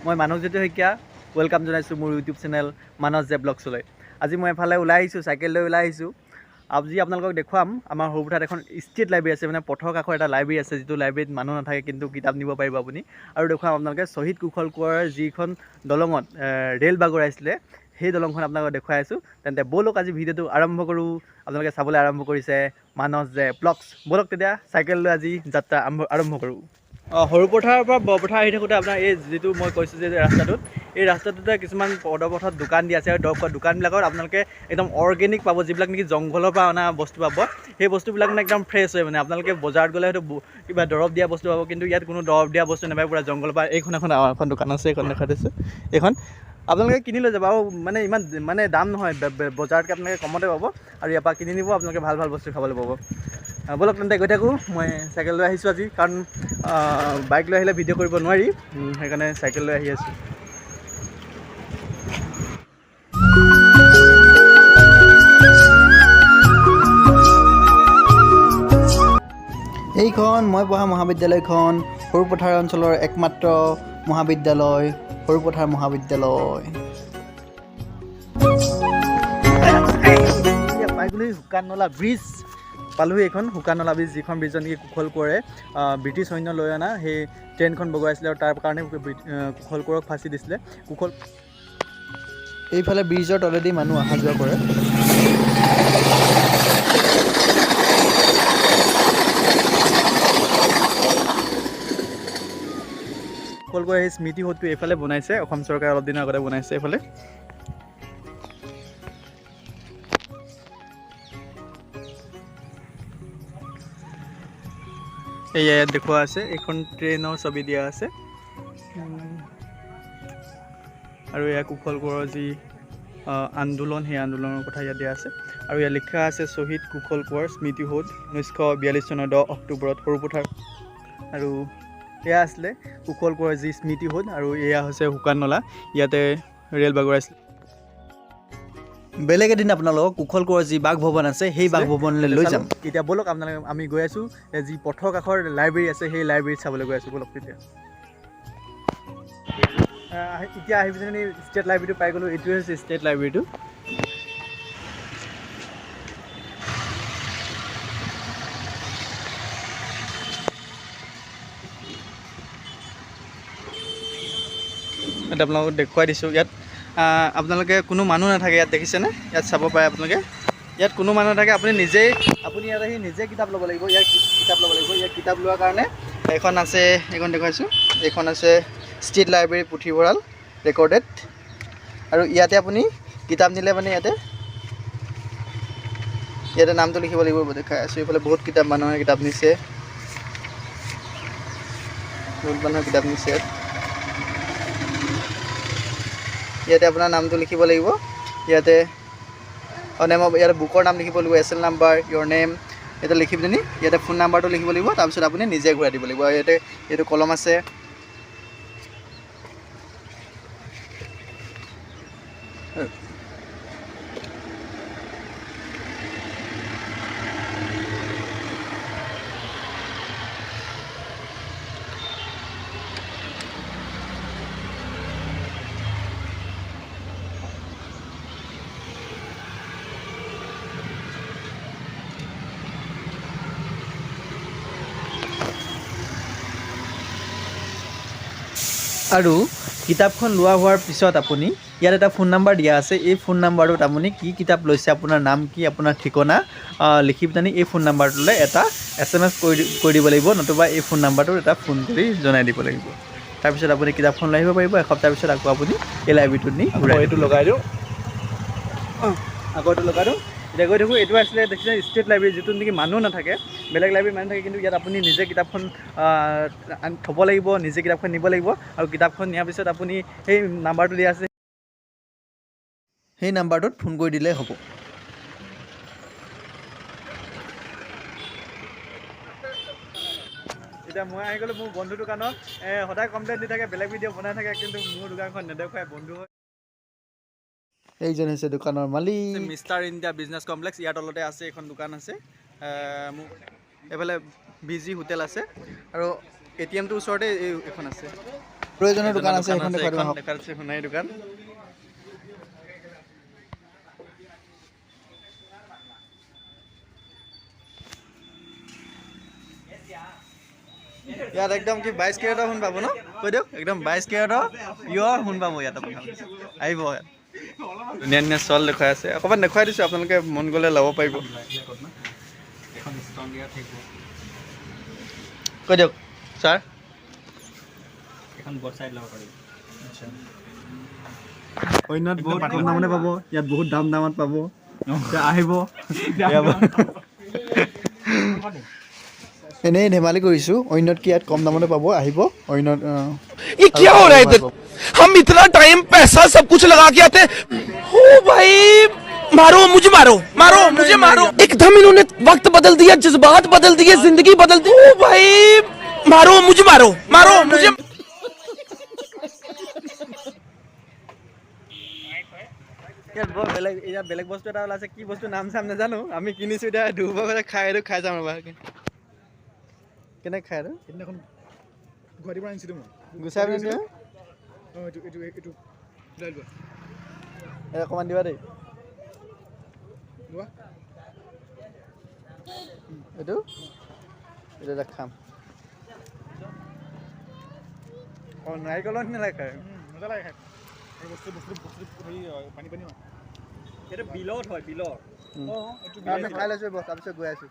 মই মানসজ্যোতি শইকীয়া ৱেলকাম জনাইছোঁ মোৰ ইউটিউব চেনেল মানস জে ব্লগছলৈ। আজি মই এফালে ওলাই আহিছোঁ, চাইকেল লৈ ওলাই আহিছোঁ। আজি আপোনালোকক দেখুৱাম আমাৰ সৰুপথাৰত এখন ষ্ট্ৰীট লাইব্ৰেৰী আছে, মানে পথৰ কাষৰ এটা লাইব্ৰেৰী আছে, যিটো লাইব্ৰেৰীত মানুহ নাথাকে কিন্তু কিতাপ নিব পাৰিব আপুনি। আৰু দেখুৱাম আপোনালোকে শ্বহীদ কুশল কোঁৱৰৰ যিখন দলঙত ৰেল বাগৰাইছিলে সেই দলংখন আপোনালোকক দেখুৱাই আছোঁ। তেন্তে ব'লক আজি ভিডিঅ'টো আৰম্ভ কৰোঁ। আপোনালোকে চাবলৈ আৰম্ভ কৰিছে মানস জে ব্লগছ। ব'লক তেতিয়া চাইকেল লৈ আজি যাত্ৰা আৰম্ভ কৰোঁ। সৰুপথাৰৰ পৰা বৰপথাৰ আহি থাকোঁতে আপোনাৰ এই যিটো মই কৈছোঁ যে ৰাস্তাটোত, এই ৰাস্তাটোতে কিছুমান পদপথত দোকান দি আছে। আৰু দোকানবিলাকত আপোনালোকে একদম অৰ্গেনিক পাব, যিবিলাক নেকি জংঘলৰ পৰা অনা বস্তু পাব। সেই বস্তুবিলাক মানে একদম ফ্ৰেছ হয়। মানে আপোনালোকে বজাৰত গ'লে হয়তো কিবা দৰৱ দিয়া বস্তু পাব, কিন্তু ইয়াত কোনো দৰৱ দিয়া বস্তু নাপায়, পূৰা জংঘলৰ পৰা। এখন দোকান আছে, এইখন দেখাই দিছোঁ। এইখন আপোনালোকে কিনি লৈ যাব, আৰু মানে ইমান মানে দাম নহয়, বজাৰতকৈ আপোনালোকে কমতে পাব। আৰু ইয়াৰ পৰা কিনি নিব, আপোনালোকে ভাল ভাল বস্তু খাবলৈ পাব। ব'লক তেন্তে গৈ থাকোঁ। মই চাইকেল লৈ আহিছোঁ আজি, কাৰণ বাইক লৈ আহিলে ভিডিঅ' কৰিব নোৱাৰি, সেইকাৰণে চাইকেল লৈ আহি আছোঁ। এইখন মই পঢ়া মহাবিদ্যালয়খন সৰুপথাৰ অঞ্চলৰ একমাত্ৰ মহাবিদ্যালয়, সৰুপথাৰ মহাবিদ্যালয়। পাইগ'লো শুকাননলা ব্ৰিজ পালোহি। এইখন শুকাননলা ব্ৰিজ, যিখন ব্ৰিজত নেকি কুশল কোঁৱৰে ব্ৰিটিছ সৈন্য লৈ অনা সেই ট্ৰেইনখন বগোৱাইছিলে, আৰু তাৰ কাৰণে কুশল কোঁৱৰক ফাঁচি দিছিলে। এইফালে ব্ৰিজৰ তলেদি মানুহ অহা যোৱা কৰে। কুশল কোঁৱৰৰ সেই স্মৃতি সৌধটো এইফালে বনাইছে, অসম চৰকাৰে অলপ দিনৰ আগতে বনাইছে এইফালে। এয়া ইয়াত দেখুওৱা আছে, এইখন ট্ৰেইনৰ ছবি দিয়া আছে। আৰু এয়া কুশল কোঁৱৰৰ যি আন্দোলন, সেই আন্দোলনৰ কথা ইয়াত দিয়া আছে। আৰু ইয়াত লিখা আছে শ্বহীদ কুশল কোঁৱৰ স্মৃতি সৌধ, 1942 চনৰ 10 অক্টোবৰত সৰুপথাৰ। আৰু এয়া আছিলে কুশল কোঁৱৰৰ যি স্মৃতি সৌধ, আৰু এয়া হৈছে শুকাননলা, ইয়াতে ৰেল বাগৰাইছিলে। বেলেগ এদিন আপোনালোকক কুশল কোঁৱৰৰ যি বাসভৱন আছে সেই বাসভৱনলৈ লৈ যাম। এতিয়া ব'লক আপোনালোকে আমি গৈ আছোঁ, যি পথৰ কাষৰ লাইব্ৰেৰী আছে সেই লাইব্ৰেৰীত চাবলৈ গৈ আছোঁ। ব'লক তেতিয়া। এতিয়া আহি পিনে ষ্টেট লাইব্ৰেৰীটো পাই গ'লোঁ। এইটোৱে হৈছে ষ্টেট লাইব্ৰেৰীটো। আপোনালোকক দেখুৱাই দিছোঁ। ইয়াত আপোনালোকে কোনো মানুহ নাথাকে, ইয়াত দেখিছেনে? ইয়াত চাব পাৰে আপোনালোকে, ইয়াত কোনো মানুহ নাথাকে। আপুনি ইয়াত আহি নিজে কিতাপ ল'ব লাগিব। ইয়াত কিতাপ ল'ব লাগিব। ইয়াত কিতাপ লোৱাৰ কাৰণে এইখন আছে, এইখন দেখুৱাইছোঁ। এইখন আছে ষ্টেট লাইব্ৰেৰী পুথিভঁৰাল ৰেকৰ্ডেড। আৰু ইয়াতে আপুনি কিতাপ নিলে মানে ইয়াতে নামটো লিখিব লাগিব, দেখাই আছোঁ। এইফালে বহুত মানুহে কিতাপ নিছে, ইয়াতে আপোনাৰ নামটো লিখিব লাগিব। ইয়াতে ইয়াতে বুকৰ নাম লিখিব লাগিব, SL নাম্বাৰ, ইয়ৰ নেম, ইয়াতে লিখি পিনি ইয়াতে ফোন নাম্বাৰটো লিখিব লাগিব। তাৰপিছত আপুনি নিজে ঘূৰাই দিব লাগিব। ইয়াতে এইটো কলম আছে। আৰু কিতাপখন লোৱা হোৱাৰ পিছত আপুনি ইয়াত এটা ফোন নাম্বাৰ দিয়া আছে। এই ফোন নাম্বাৰটোত আপুনি কি কিতাপ লৈছে, আপোনাৰ নাম কি, আপোনাৰ ঠিকনা লিখি পিনি এই ফোন নাম্বাৰটোলৈ এটা SMS কৰি দিব লাগিব, নতুবা এই ফোন নাম্বাৰটোত এটা ফোন কৰি জনাই দিব লাগিব। তাৰপিছত আপুনি কিতাপখন লৈ আহিব পাৰিব। এসপ্তাহৰ পিছত আকৌ আপুনি এই লাইব্ৰেৰীটোত নি এইটো লগাই দিওঁ, আকৌ এইটো লগাই দিওঁ। এতিয়া গৈ থাকোঁ। এইটো আছিলে দেখিছে ষ্টেট লাইব্ৰেৰী, যিটো নেকি মানুহ নাথাকে। বেলেগ লাইব্ৰেৰীত মানুহ থাকে, কিন্তু ইয়াত আপুনি নিজে কিতাপখন থ'ব লাগিব, নিজে কিতাপখন নিব লাগিব। আৰু কিতাপখন নিয়াৰ পিছত আপুনি সেই নাম্বাৰটো দিয়া আছে, সেই নাম্বাৰটোত ফোন কৰি দিলেই হ'ব। এতিয়া মই আহি গ'লোঁ মোৰ বন্ধুৰ দোকানত। সদায় কমপ্লেইন দি থাকে, বেলেগ ভিডিঅ' বনাই থাকে, কিন্তু মোৰ দোকানখন নেদেখুৱাই। বন্ধু হয়। এইজন হৈছে দোকানৰ মালিক, মিষ্টাৰ ইণ্ডিয়া বিজনেছ কমপ্লেক্স। ইয়াৰ তলতে আছে এখন দোকান আছে। এইফালে BG হোটেল আছে, আৰু ATMটোৰ ওচৰতে এইখন আছে। এজনৰ দোকান আছে এখন দেখাই দিওঁ দেখাইছে সোণাৰী দোকান ইয়াত একদম কি 22 কেৰেটৰ সোণ পাব ন কৈ দিয়ক একদম 22 কেৰেটৰ পিয়ৰ সোণ পাব ইয়াত আপোনালোকে আহিব ইয়াত ধুনীয়া ধুনীয়া চল দেখুৱাই আছে অকণমান দেখুৱাই দিছোঁ আপোনালোকে মন গ'লে ল'ব পাৰিব কৈ দিয়ক ছাৰ অন্যত বহুত কম দামতে পাব ইয়াত বহুত দামত পাব আহিব এনেই ধেমালি কৰিছোঁ অন্যত কি ইয়াত কম দামতে পাব আহিব অন্যত ये क्या हो रहा है इधर हम इतना टाइम पैसा सब कुछ लगा के आते हो भाई मारो मुझे मारो एकदम इन्होंने वक्त बदल दिया जज्बात बदल दिए जिंदगी बदल दी ओ भाई मारो मुझे ইয়াত বৰ বেলেগ ইয়াত বেলেগ বস্তু এটা ওলাইছে কি বস্তু নাম চাম নাজানো আমি কিনিছোঁ এতিয়া ধুব খাই যাম ৰ'বা কেনেকৈ খাই আৰু সেইদিনাখন গুৱাহাটীৰ পৰা আনিছিলোঁ মই গুচাই পিনে দিয়া অঁ এইটো লৈ লোৱা অকণমান দিবা দেই লোৱা এইটো এটা খাম অঁ নাৰিকলৰ নিচিনা লাগে খাই মজা লাগে খাই এই বস্তু হেৰি পানী হয় এইটো বিলত হয় বিলত অঁ এইটো আমি খাই লৈছোঁ তাৰপিছত গৈ আছোঁ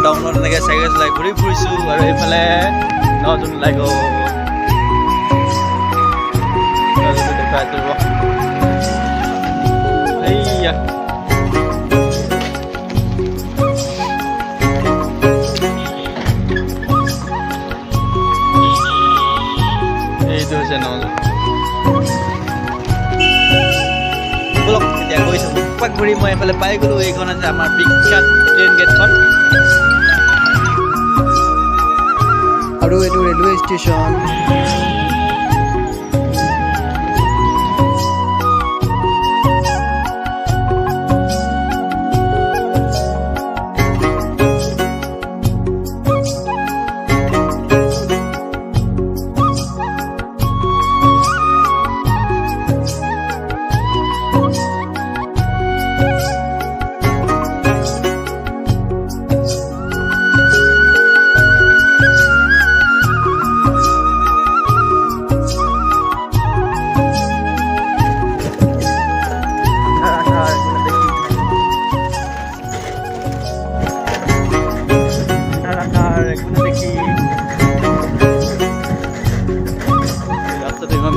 টাউনত এনেকৈ চাইকেল চলাই ঘূৰি ফুৰিছোঁ আৰু এইফালে নতুন লাইক দেখুৱাই দিব এইয়া এইটো হৈছে নজন বলক এতিয়া গৈছোঁ পাক ঘূৰি মই এইফালে পাই গ'লোঁ এইখন আছে আমাৰ বিখ্যাত ট্ৰেইন গেটখন আৰু এইটো ৰেলৱে ষ্টেচন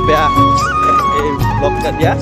বেয়া এই ব্লগটা দিয়া